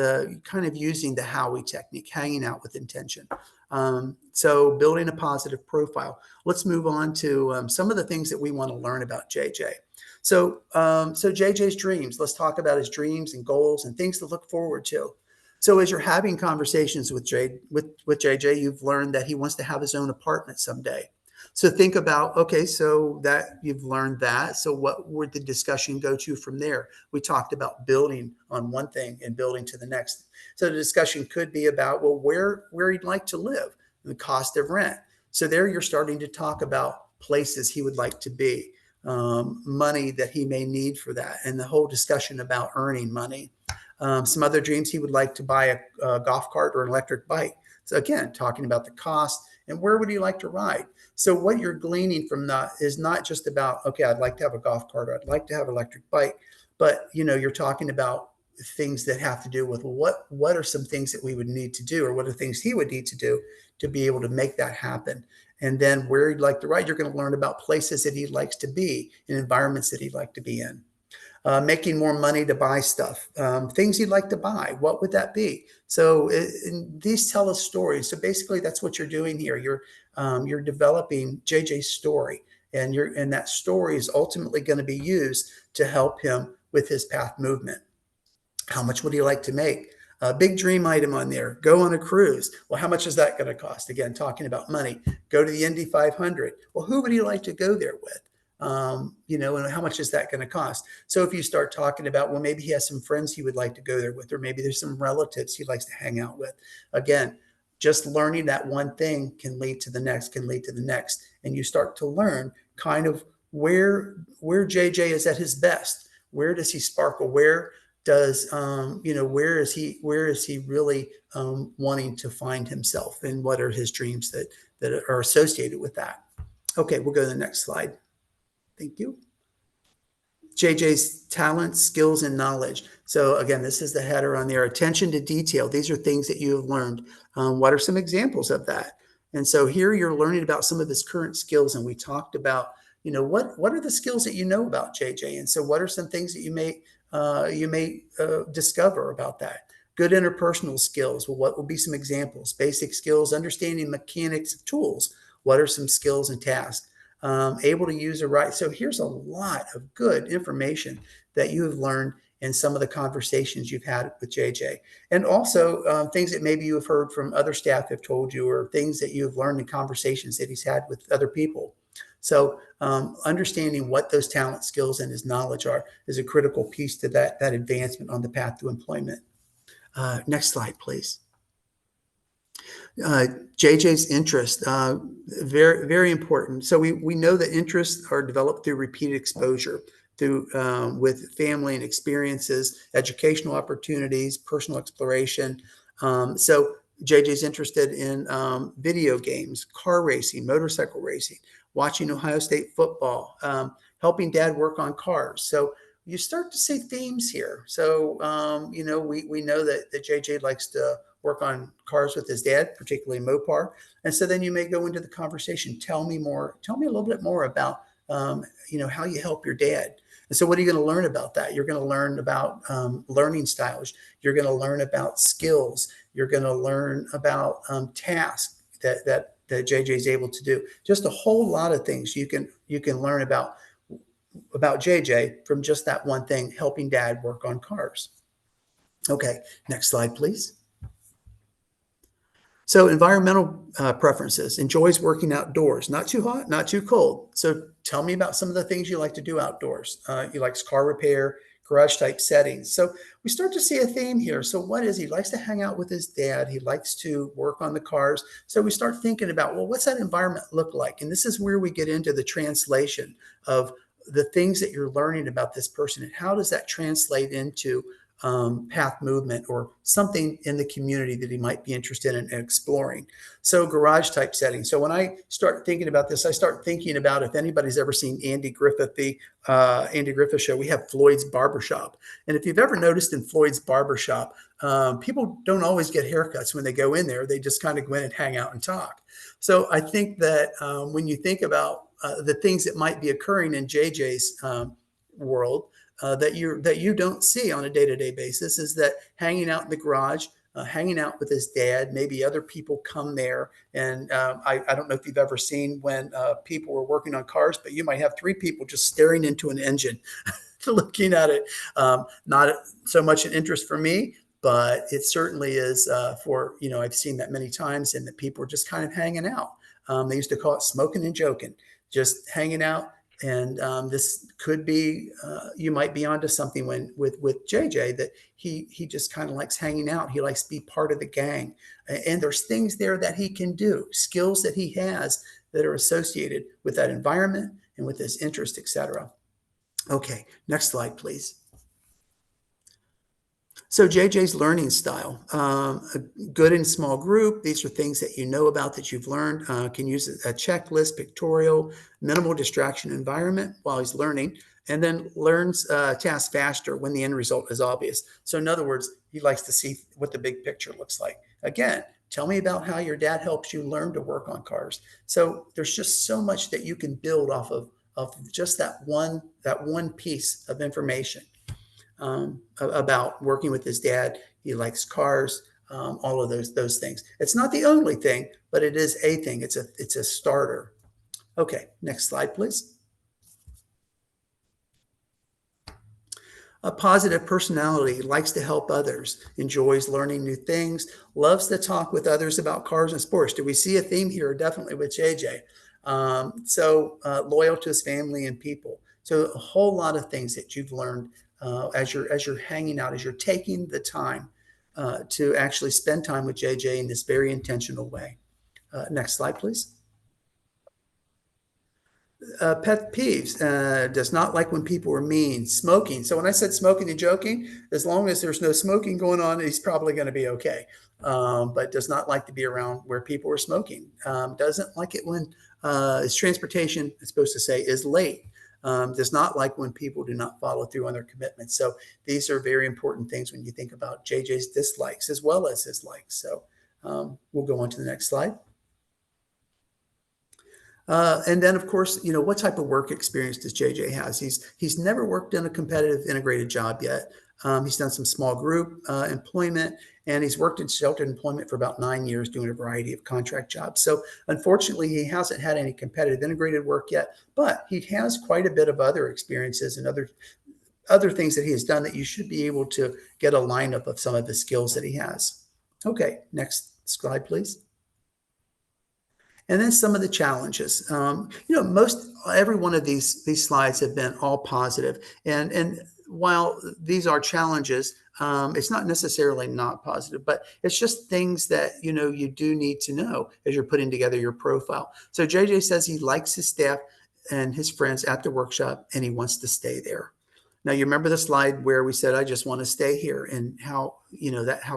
kind of using the Howie technique, hanging out with intention. So building a positive profile. Let's move on to some of the things that we want to learn about JJ. So JJ's dreams. Let's talk about his dreams and goals and things to look forward to. So as you're having conversations with JJ, you've learned that he wants to have his own apartment someday. So think about, okay, so that you've learned that. So what would the discussion go to from there? We talked about building on one thing and building to the next. So the discussion could be about, well, where he'd like to live, the cost of rent. So there you're starting to talk about places he would like to be, money that he may need for that, and the whole discussion about earning money. Some other dreams, he would like to buy a golf cart or an electric bike. So again, talking about the cost and where would he like to ride. So what you're gleaning from that is not just about, okay, I'd like to have a golf cart, or I'd like to have an electric bike, but you're talking about things that have to do with what are some things that we would need to do, or what are things he would need to do to be able to make that happen. And then where he'd like to ride, you're going to learn about places that he likes to be and environments that he'd like to be in. Making more money to buy stuff, things you'd like to buy. What would that be? So these tell us stories. So basically, that's what you're doing here. You're developing JJ's story, and that story is ultimately going to be used to help him with his path movement. How much would he like to make? A big dream item on there. Go on a cruise. Well, how much is that going to cost? Again, talking about money. Go to the Indy 500. Well, who would he like to go there with? And how much is that going to cost? So if you start talking about, well, maybe he has some friends he would like to go there with, or maybe there's some relatives he likes to hang out with. Again, just learning that one thing can lead to the next, and you start to learn kind of where JJ is at his best. Where does he sparkle? Where does where is he really wanting to find himself, and what are his dreams that are associated with that? Okay, we'll go to the next slide. Thank you. JJ's talents, skills, and knowledge. So again, this is the header on there. Attention to detail. These are things that you have learned. What are some examples of that? And so here you're learning about some of his current skills. And we talked about, what are the skills that you know about JJ? And so what are some things that you may discover about that? Good interpersonal skills. Well, what will be some examples? Basic skills, understanding mechanics of tools. What are some skills and tasks? Able to use a right. So here's a lot of good information that you have learned in some of the conversations you've had with JJ. And also things that maybe you have heard from other staff have told you, or things that you've learned in conversations that he's had with other people. So understanding what those talent, skills, and his knowledge are is a critical piece to that advancement on the path to employment. Next slide, please. JJ's interest, very, very important. So we know that interests are developed through repeated exposure, through with family and experiences, educational opportunities, personal exploration. So JJ's interested in video games, car racing, motorcycle racing, watching Ohio State football, helping dad work on cars. So you start to see themes here. So, we know that JJ likes to work on cars with his dad, particularly Mopar. And so then you may go into the conversation. Tell me a little bit more about, how you help your dad. And so what are you going to learn about that? You're going to learn about learning styles. You're going to learn about skills. You're going to learn about tasks that JJ is able to do. Just a whole lot of things you can learn about JJ from just that one thing, helping dad work on cars. Okay, next slide, please. So environmental preferences, enjoys working outdoors, not too hot, not too cold. So tell me about some of the things you like to do outdoors. He likes car repair, garage type settings. So we start to see a theme here. So what is he likes to hang out with his dad. He likes to work on the cars. So we start thinking about, well, what's that environment look like? And this is where we get into the translation of the things that you're learning about this person and how does that translate into path movement or something in the community that he might be interested in exploring. So garage type setting. So when I start thinking about this, I start thinking about if anybody's ever seen Andy Griffith, the Andy Griffith show, we have Floyd's Barbershop. And if you've ever noticed in Floyd's Barbershop, people don't always get haircuts when they go in there. They just kind of go in and hang out and talk. So I think that when you think about the things that might be occurring in JJ's world, that you don't see on a day-to-day basis is that hanging out in the garage, hanging out with his dad, maybe other people come there. And I don't know if you've ever seen when people were working on cars, but you might have 3 people just staring into an engine, looking at it. Not so much an interest for me, but it certainly is for, I've seen that many times and that people are just kind of hanging out. They used to call it smoking and joking, just hanging out. And this could be, you might be onto something with JJ that he just kind of likes hanging out. He likes to be part of the gang. And there's things there that he can do, skills that he has that are associated with that environment and with his interest, etc. Okay, next slide, please. So JJ's learning style, a good in small group. These are things that you know about that you've learned. Can use a checklist, pictorial, minimal distraction environment while he's learning, and then learns tasks faster when the end result is obvious. So in other words, he likes to see what the big picture looks like. Again, tell me about how your dad helps you learn to work on cars. So there's just so much that you can build off of just that one piece of information. About working with his dad. He likes cars, all of those things. It's not the only thing, but it is a thing. It's a starter. Okay, next slide, please. A positive personality, likes to help others, enjoys learning new things, loves to talk with others about cars and sports. Do we see a theme here? Definitely with JJ. Loyal to his family and people. So a whole lot of things that you've learned as you're hanging out, as you're taking the time to actually spend time with JJ in this very intentional way. Next slide, please. Pet peeves, does not like when people are mean. Smoking. So when I said smoking and joking, as long as there's no smoking going on, he's probably going to be okay. But does not like to be around where people are smoking. Doesn't like it when his transportation, it's supposed to say, is late. Does not like when people do not follow through on their commitments. So these are very important things when you think about JJ's dislikes as well as his likes. So we'll go on to the next slide. And then, of course, what type of work experience does JJ has? He's never worked in a competitive integrated job yet. He's done some small group employment, and he's worked in sheltered employment for about 9 years doing a variety of contract jobs. So unfortunately, he hasn't had any competitive integrated work yet, but he has quite a bit of other experiences and other things that he has done that you should be able to get a lineup of some of the skills that he has. Okay, next slide, please. And then some of the challenges. Every one of these slides have been all positive. And while these are challenges, it's not necessarily not positive, but it's just things that, you do need to know as you're putting together your profile. So JJ says he likes his staff and his friends at the workshop, and he wants to stay there. Now, you remember the slide where we said, I just want to stay here, and how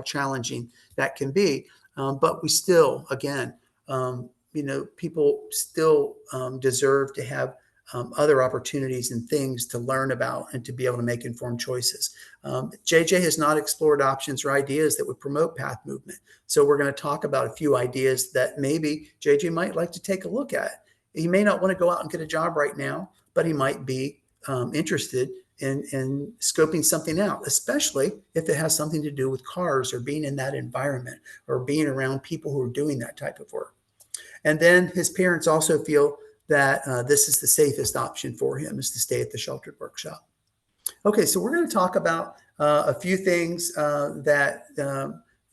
challenging that can be. But we still, again, people still deserve to have other opportunities and things to learn about and to be able to make informed choices. JJ has not explored options or ideas that would promote path movement. So we're going to talk about a few ideas that maybe JJ might like to take a look at. He may not want to go out and get a job right now, but he might be interested in scoping something out, especially if it has something to do with cars or being in that environment or being around people who are doing that type of work. And then his parents also feel that this is the safest option for him, is to stay at the sheltered workshop. Okay, so we're going to talk about a few things that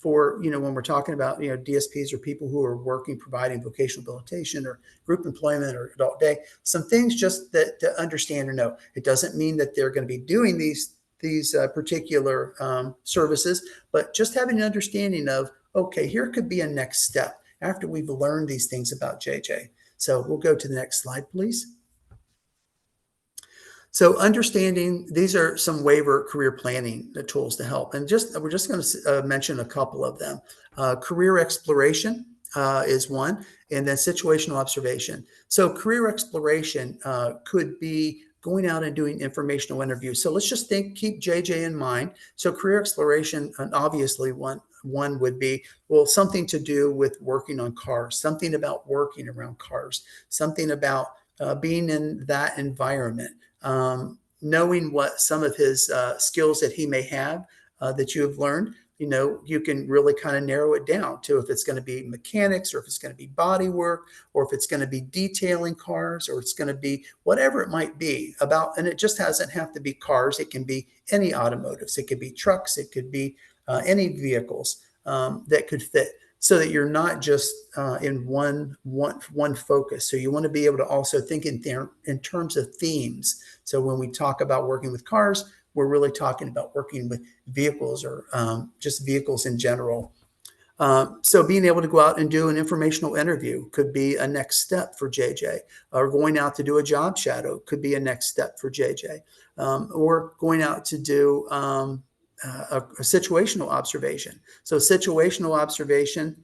for, when we're talking about, DSPs or people who are working, providing vocational habilitation or group employment or adult day, some things just that to understand or know. It doesn't mean that they're going to be doing these particular services, but just having an understanding of, okay, here could be a next step after we've learned these things about JJ. So we'll go to the next slide, please. So understanding, these are some waiver career planning tools to help. And we're just going to mention a couple of them. Career exploration is one, and then situational observation. So career exploration could be going out and doing informational interviews. So let's just keep JJ in mind. So career exploration, and obviously one would be, well, something to do with working on cars, something about working around cars, something about being in that environment, knowing what some of his skills that he may have that you have learned. You can really kind of narrow it down to if it's going to be mechanics, or if it's going to be body work, or if it's going to be detailing cars, or it's going to be whatever it might be about. And it just doesn't have to be cars. It can be any automotives. It could be trucks. It could be any vehicles that could fit, so that you're not just in one focus. So you want to be able to also think in terms of themes. So when we talk about working with cars, we're really talking about working with vehicles, or just vehicles in general. So being able to go out and do an informational interview could be a next step for JJ, or going out to do a job shadow could be a next step for JJ, or going out to do a situational observation. So situational observation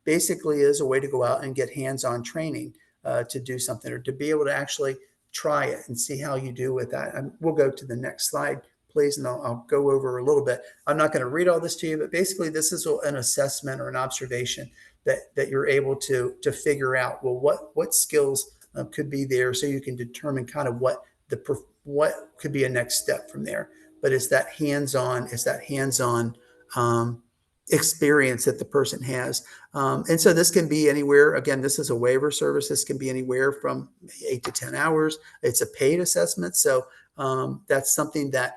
basically is a way to go out and get hands-on training to do something, or to be able to actually try it and see how you do with that. And we'll go to the next slide, please, and I'll go over a little bit. I'm not going to read all this to you, but basically this is an assessment or an observation that you're able to figure out, well, what skills could be there, so you can determine kind of what could be a next step from there. But it's that hands-on experience that the person has. And so this can be anywhere. Again, this is a waiver service. This can be anywhere from 8 to 10 hours. It's a paid assessment. So that's something that,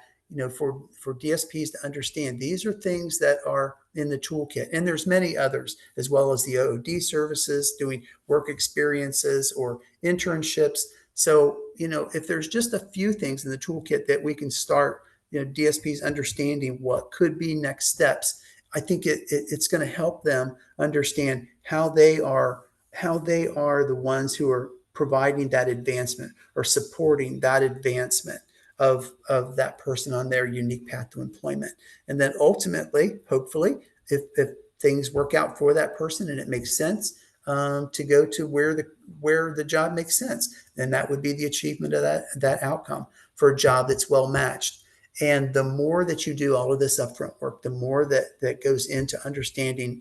for DSPs to understand, these are things that are in the toolkit. And there's many others, as well as the OOD services, doing work experiences or internships. So, if there's just a few things in the toolkit that we can start, DSPs understanding what could be next steps, I think it's going to help them understand how they are the ones who are providing that advancement or supporting that advancement of that person on their unique path to employment. And then ultimately, hopefully, if things work out for that person and it makes sense, to go to where the job makes sense, then that would be the achievement of that outcome for a job that's well matched. And the more that you do all of this upfront work, the more that goes into understanding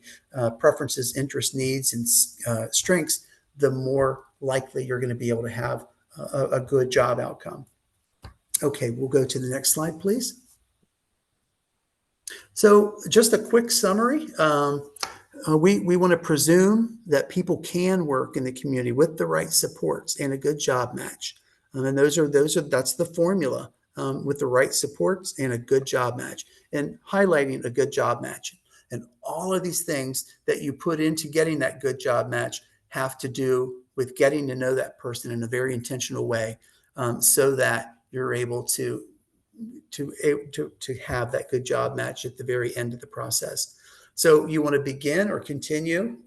preferences, interests, needs, and strengths, the more likely you're going to be able to have a good job outcome. Okay, we'll go to the next slide, please. So just a quick summary. We want to presume that people can work in the community with the right supports and a good job match. And that's the formula. With the right supports and a good job match, and highlighting a good job match. And all of these things that you put into getting that good job match have to do with getting to know that person in a very intentional way, so that you're able to have that good job match at the very end of the process. So you want to begin or continue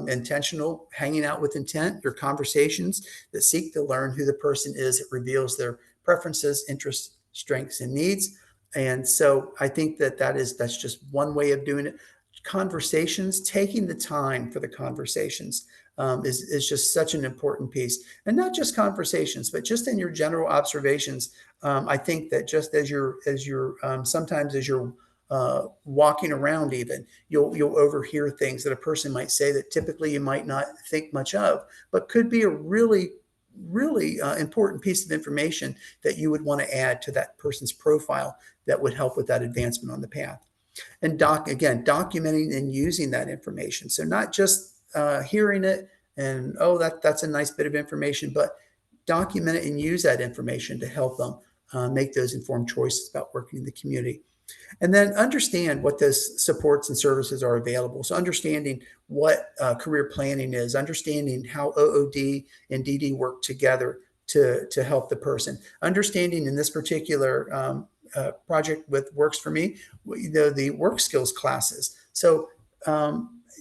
intentional hanging out with intent, your conversations that seek to learn who the person is. It reveals their preferences, interests, strengths, and needs. And so I think that's just one way of doing it. Conversations, taking the time for the conversations is just such an important piece. And not just conversations, but just in your general observations. I think that just as you're sometimes as you're walking around, even you'll overhear things that a person might say that typically you might not think much of, but could be a really important piece of information that you would want to add to that person's profile that would help with that advancement on the path. And documenting and using that information. So not just hearing it and, oh, that's a nice bit of information, but document it and use that information to help them make those informed choices about working in the community. And then understand what those supports and services are available. So understanding what career planning is, understanding how OOD and DD work together to help the person. Understanding in this particular project with Works for Me, the work skills classes. So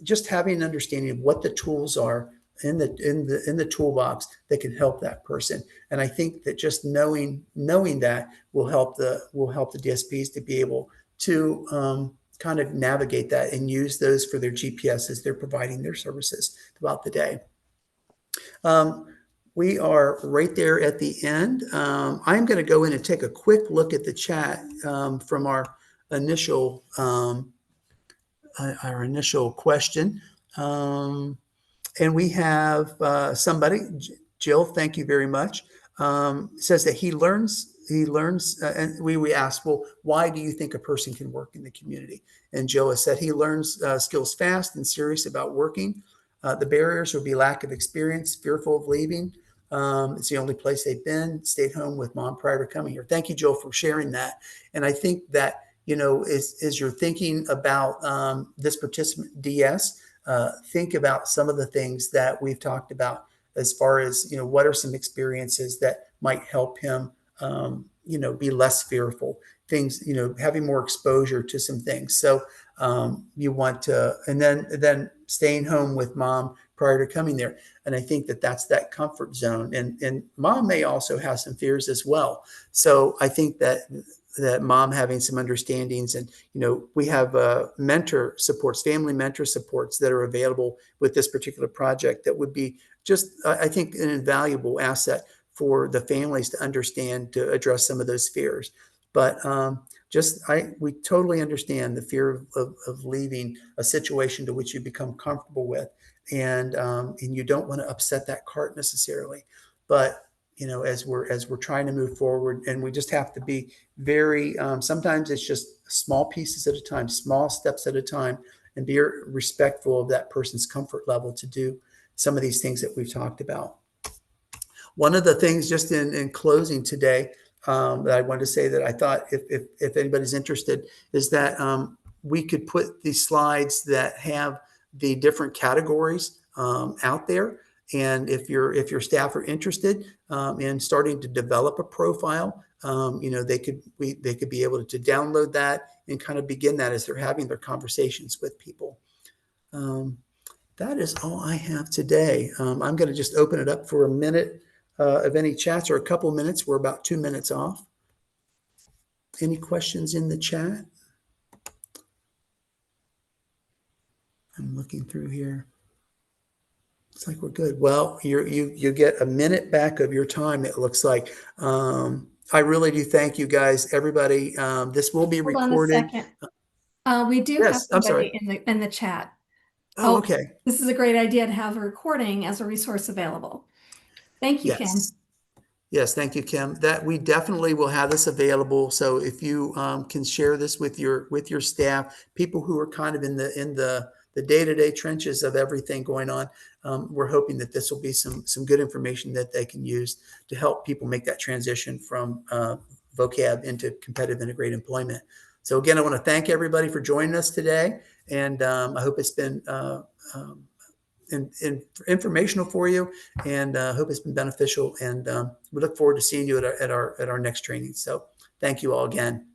just having an understanding of what the tools are in the toolbox that can help that person. And I think that just knowing that will help the DSPs to be able to kind of navigate that and use those for their GPS as they're providing their services throughout the day. We are right there at the end. I'm going to go in and take a quick look at the chat from our initial question. And we have somebody, Jill, thank you very much, says that he learns, and we asked, well, why do you think a person can work in the community? And Jill has said he learns skills fast and serious about working. The barriers would be lack of experience, fearful of leaving. It's the only place they've been, stayed home with mom prior to coming here. Thank you, Jill, for sharing that. And I think that, as you're thinking about this participant DS, think about some of the things that we've talked about as far as, what are some experiences that might help him, be less fearful, things, having more exposure to some things. So you want to, and then staying home with mom prior to coming there. And I think that that's that comfort zone. And mom may also have some fears as well. So I think that mom having some understandings, and we have mentor supports, family mentor supports that are available with this particular project that would be just, I think, an invaluable asset for the families to understand, to address some of those fears. But we totally understand the fear of leaving a situation to which you become comfortable with, and you don't want to upset that cart necessarily. But as we're trying to move forward, and we just have to be very, sometimes it's just small pieces at a time, small steps at a time, and be respectful of that person's comfort level to do some of these things that we've talked about. One of the things, just in closing today, that I wanted to say that I thought if anybody's interested, is that we could put these slides that have the different categories out there. And if your staff are interested in starting to develop a profile, they could be able to download that and kind of begin that as they're having their conversations with people. That is all I have today. I'm going to just open it up for a minute of any chats, or a couple of minutes. We're about 2 minutes off. Any questions in the chat? I'm looking through here. It's like we're good. Well, you get a minute back of your time, it looks like. I really do thank you guys, everybody. This will be recorded. Hold on a second. We do have somebody in the chat. Oh, okay. This is a great idea to have a recording as a resource available. Thank you, Kim. Yes, thank you, Kim. That we definitely will have this available. So if you can share this with your staff, people who are kind of in the day-to-day trenches of everything going on, we're hoping that this will be some good information that they can use to help people make that transition from vocab into competitive integrated employment. So again, I want to thank everybody for joining us today, and I hope it's been informational for you, and hope it's been beneficial. And we look forward to seeing you at our next training. So thank you all again.